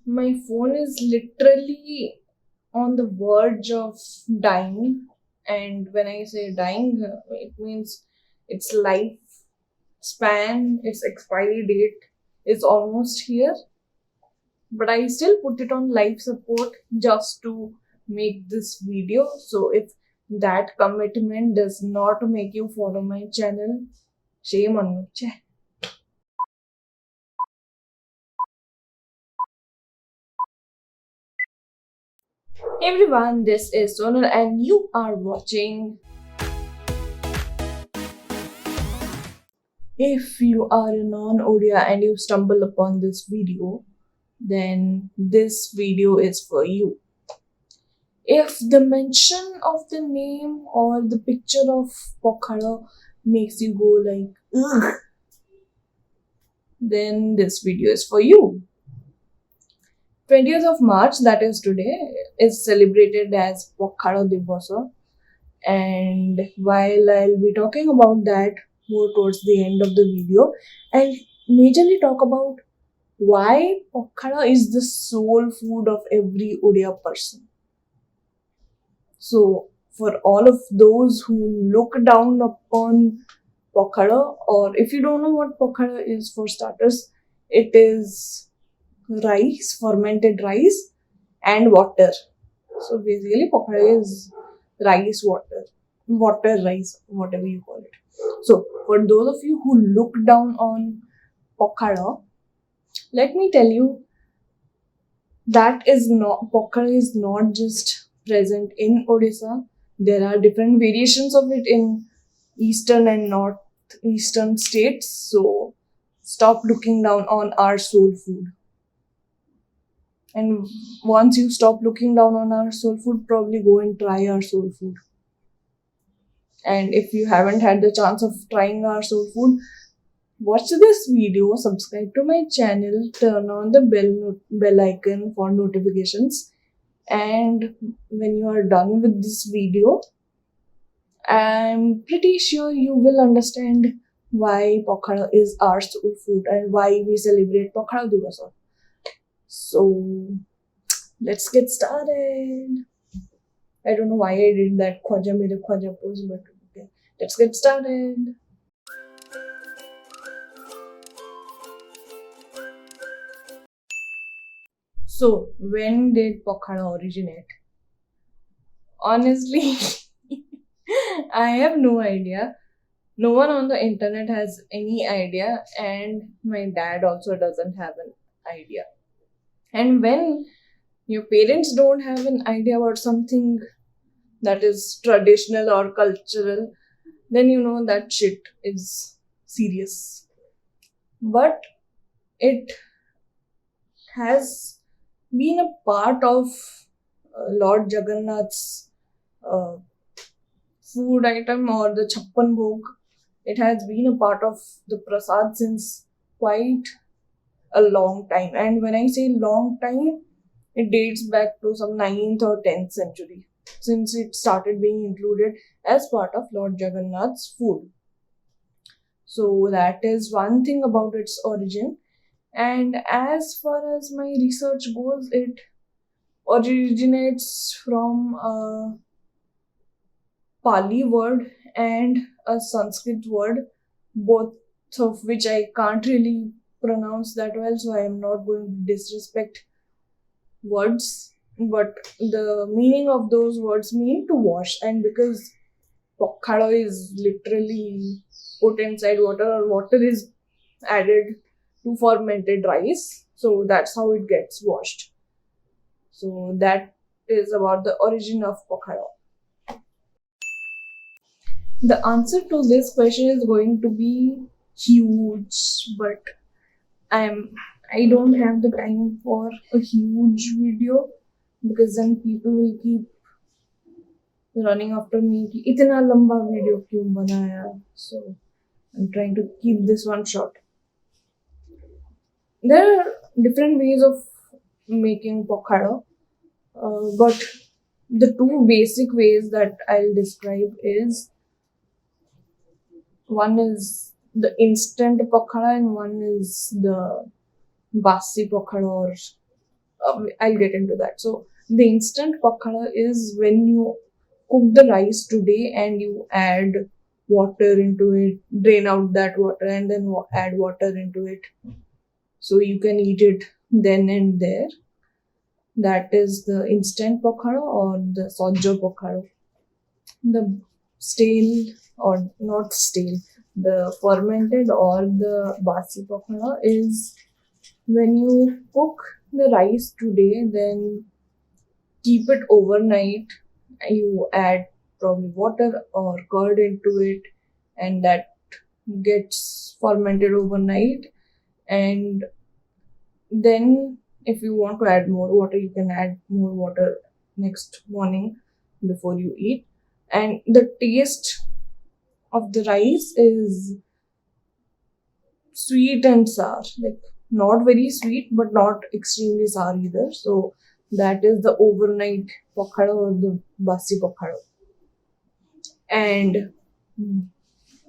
My phone is literally on the verge of dying. And when I say dying, it means its life span, its expiry date is almost here. But I still put it on life support just to make this video. So if that commitment does not make you follow my channel, shame on you. Cheh. Hey everyone, this is Sonal and you are watching. If you are a non-Odia and you stumble upon this video, then this video is for you. If the mention of the name or the picture of Pakhala makes you go like, ugh, then this video is for you. 20th of March, that is today, is celebrated as Pakhala Divas. And while I'll be talking about that more towards the end of the video, I'll majorly talk about why Pakhala is the soul food of every Odia person. So, for all of those who look down upon Pakhala, or if you don't know what Pakhala is, for starters, it is rice, fermented rice, and water. So basically, Pakhala is rice, water rice, whatever you call it. So for those of you who look down on Pakhala, let me tell you that is not Pakhala is not just present in Odisha. There are different variations of it in eastern and northeastern states. So stop looking down on our soul food. And once you stop looking down on our soul food, probably go and try our soul food. And if you haven't had the chance of trying our soul food, watch this video, subscribe to my channel, turn on the bell icon for notifications. And when you are done with this video, I'm pretty sure you will understand why Pakhala is our soul food and why we celebrate Pakhala Divas. So let's get started. I don't know why I did that Khwaja Mere Khwaja pose, but okay. Let's get started. So, when did Pakhala originate? Honestly, I have no idea. No one on the internet has any idea, and my dad also doesn't have an idea. And when your parents don't have an idea about something that is traditional or cultural, then you know that shit is serious. But it has been a part of Lord Jagannath's uh, food item or the Chappan Bhog. It has been a part of the prasad since quite a long time. And when I say long time, it dates back to some 9th or 10th century since it started being included as part of Lord Jagannath's food. So that is one thing about its origin. And as far as my research goes, it originates from a Pali word and a Sanskrit word, both of which I can't really pronounce that well, so I am not going to disrespect words. But the meaning of those words mean to wash, and because Pokhara is literally put inside water, or water is added to fermented rice, so that's how it gets washed. So that is about the origin of Pokhara. The answer to this question is going to be huge, but I don't have the time for a huge video because then people will keep running after me कि इतना लंबा video क्यों बनाया. So I'm trying to keep this one short. There are different ways of making pokhara, but the two basic ways that I'll describe is one is the instant pokhara and one is the basi pokhara or I'll get into that. So the instant pakhala is when you cook the rice today and you add water into it, drain out that water, and then add water into it. So you can eat it then and there. That is the instant pakhala or the sojo pakhala. The stale or not stale, the fermented or the basi pakhala is when you cook the rice today, then keep it overnight. You add probably water or curd into it, and that gets fermented overnight. And then, if you want to add more water, you can add more water next morning before you eat. And the taste of the rice is sweet and sour, like not very sweet but not extremely sour either. So that is the overnight pakhala or the basi pakhala. And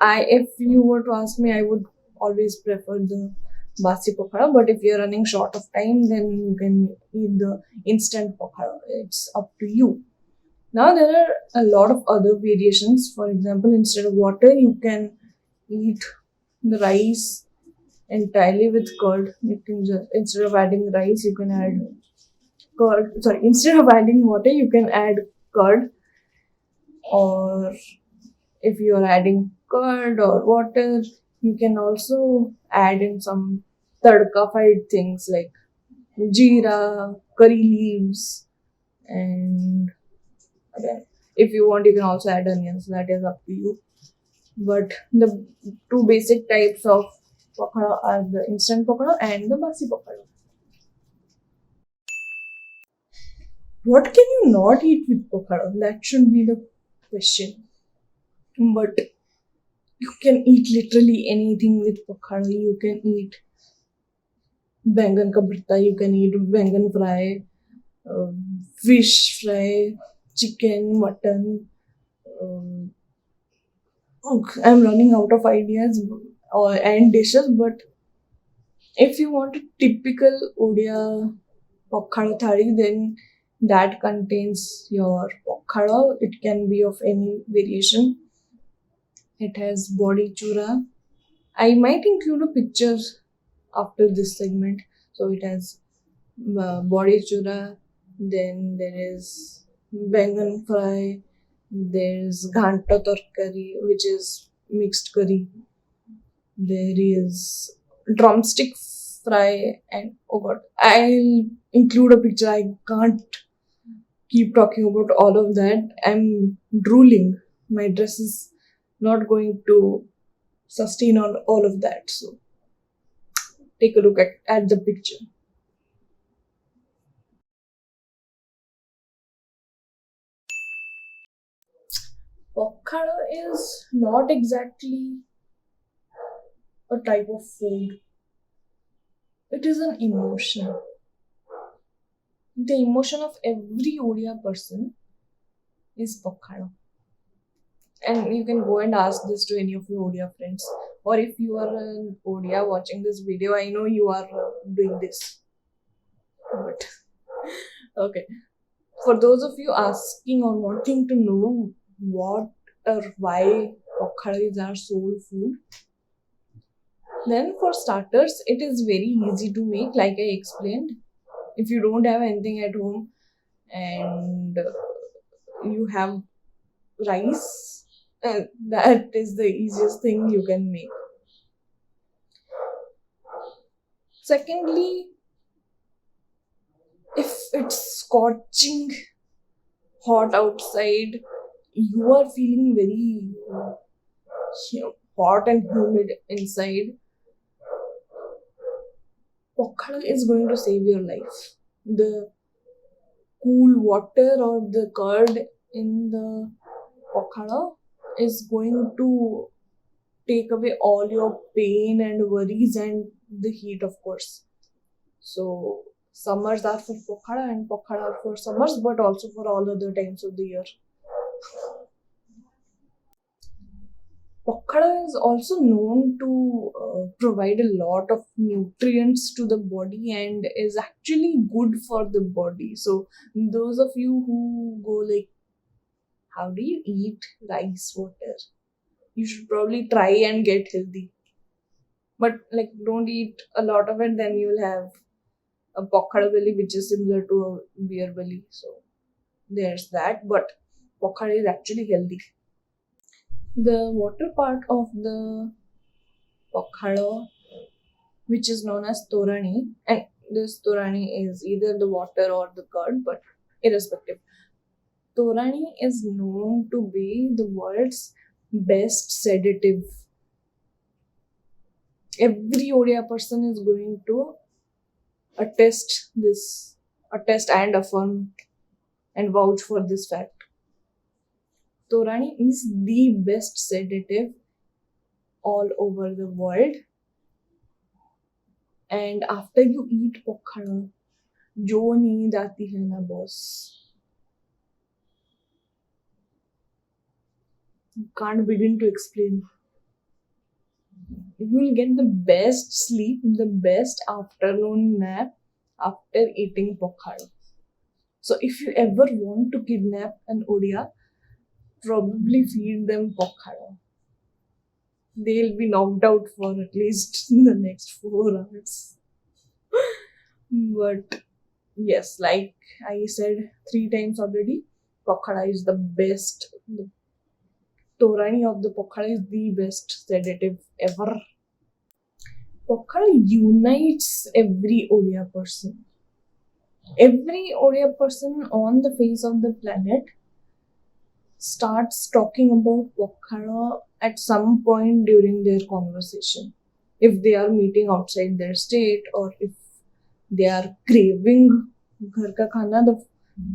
if you were to ask me, I would always prefer the basi pakhala, but if you're running short of time, then you can eat the instant pakhala. It's up to you. Now there are a lot of other variations. For example, instead of water, you can eat the rice entirely with curd. You can just, instead of adding rice, you can add curd. Sorry, instead of adding water, you can add curd. Or if you are adding curd or water, you can also add in some tadka-fied things like jeera, curry leaves, and again, if you want, you can also add onions. That is up to you. But the two basic types of pakora are the instant pakora and the basi pakora. What can you not eat with pakora? That should be the question. But you can eat literally anything with pakora. You can eat bangan ka bharta, you can eat bangan fry, fish fry, chicken, mutton. I'm running out of ideas and dishes, but if you want a typical Odia pakhala thali, then that contains your pakhala. It can be of any variation. It has body chura. I might include a picture after this segment. So it has body chura, then there is bangan fry, there's ghanta torkari, which is mixed curry, there is drumstick fry, and oh god, I'll include a picture. I can't keep talking about all of that. I'm drooling. My dress is not going to sustain all of that. So take a look at the picture. Pakhala is not exactly a type of food. It is an emotion. The emotion of every Odia person is pakhala. And you can go and ask this to any of your Odia friends. Or if you are an Odia watching this video, I know you are doing this. But okay. For those of you asking or wanting to know what or why pakhala is our soul food, then for starters, it is very easy to make, like I explained. If you don't have anything at home and you have rice, that is the easiest thing you can make. Secondly, if it's scorching hot outside, you are feeling very hot and humid inside, pakhala is going to save your life. The cool water or the curd in the pakhala is going to take away all your pain and worries and the heat, of course. So summers are for pakhala and pakhala are for summers, but also for all other times of the year. Pakhala is also known to provide a lot of nutrients to the body and is actually good for the body. So, those of you who go like, how do you eat rice water? You should probably try and get healthy. But like, don't eat a lot of it, then you'll have a pakhala belly, which is similar to a beer belly. So, there's that. But pakhala is actually healthy. The water part of the pakhala, which is known as torani, and this torani is either the water or the curd, but irrespective. Torani is known to be the world's best sedative. Every Odia person is going to attest this, attest and affirm and vouch for this fact. Torani is the best sedative all over the world. And after you eat pakhala, जो नींद आती है ना boss, can't begin to explain. You will get the best sleep, the best afternoon nap after eating pakhala. So if you ever want to kidnap an Odia, probably feed them pakhala. They'll be knocked out for at least the next 4 hours. But yes, like I said 3 times already, pakhala is the best. The Torani of the pakhala is the best sedative ever. Pakhala unites every Odia person. Every Odia person on the face of the planet starts talking about Pakhala at some point during their conversation. If they are meeting outside their state or if they are craving ghar ka khana, the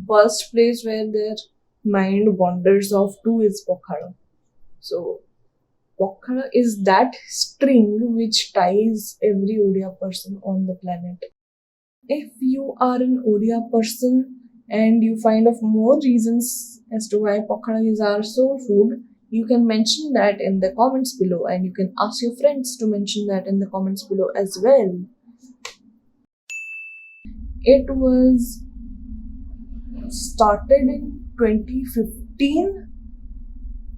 first place where their mind wanders off to is Pakhala. So, Pakhala is that string which ties every Odia person on the planet. If you are an Odia person and you find of more reasons as to why pakhala is our soul food, you can mention that in the comments below and you can ask your friends to mention that in the comments below as well. It was started in 2015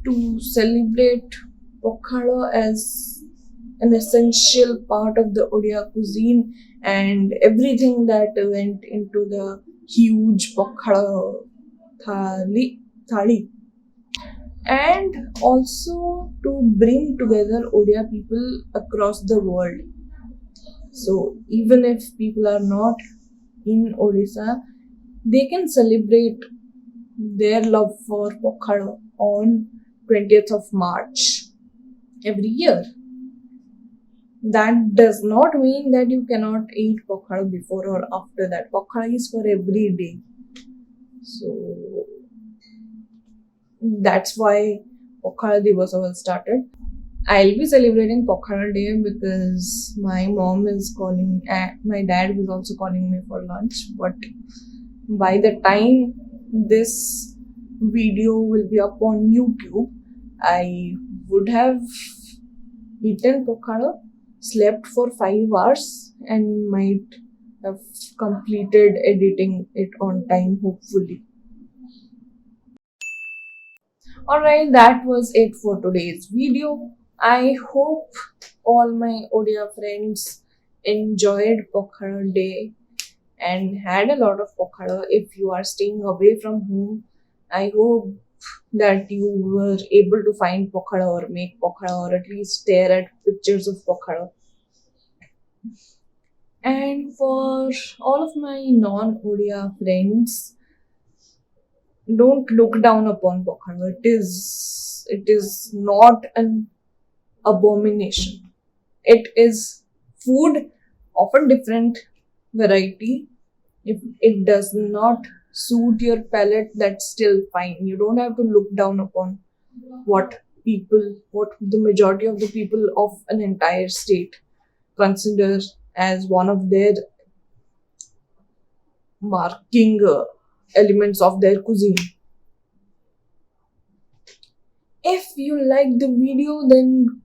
to celebrate pakhala as an essential part of the Odia cuisine and everything that went into the huge pakhala thali, and also to bring together Odia people across the world. So even if people are not in Odisha, they can celebrate their love for pakhala on 20th of March every year. That does not mean that you cannot eat pakhala before or after that. Pakhala is for every day. So that's why Pakhala Divas was started. I'll be celebrating Pakhala Day because my mom is calling, my dad is also calling me for lunch. But by the time this video will be up on YouTube, I would have eaten Pakhala, slept for 5 hours, and might have completed editing it on time, hopefully. Alright, that was it for today's video. I hope all my Odia friends enjoyed Pakhala Day and had a lot of pakhala. If you are staying away from home, I hope that you were able to find pakhala or make pakhala or at least stare at pictures of pakhala. And for all of my non-Odia friends, don't look down upon pakhala. It is not an abomination. It is food of a different variety. If it does not suit your palate, that's still fine. You don't have to look down upon what the majority of the people of an entire state consider as one of their marking elements of their cuisine. If you like the video, then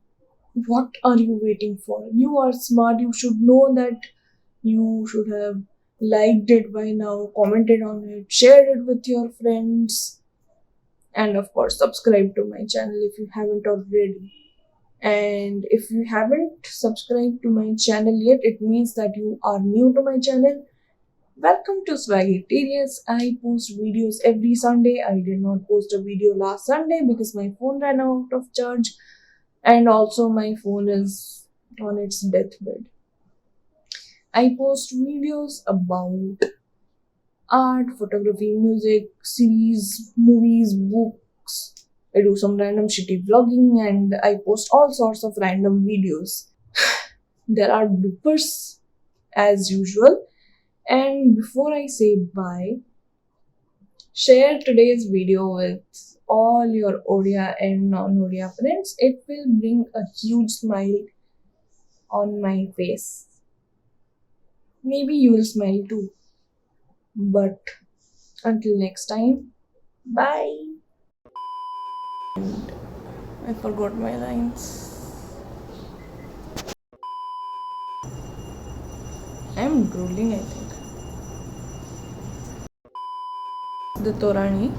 what are you waiting for? You are smart. You should know that you should have liked it by now, commented on it, shared it with your friends, and of course, subscribe to my channel if you haven't already. And if you haven't subscribed to my channel yet, it means that you are new to my channel. Welcome to Swagittarius. I post videos every Sunday. I did not post a video last Sunday because my phone ran out of charge, and also my phone is on its deathbed. I post videos about art, photography, music, series, movies, books. I do some random shitty vlogging and I post all sorts of random videos. There are bloopers as usual. And before I say bye, share today's video with all your Odia and non-Odia friends. It will bring a huge smile on my face. Maybe you will smile too. But until next time, bye. I forgot my lines. I'm drooling, I think. The Torani.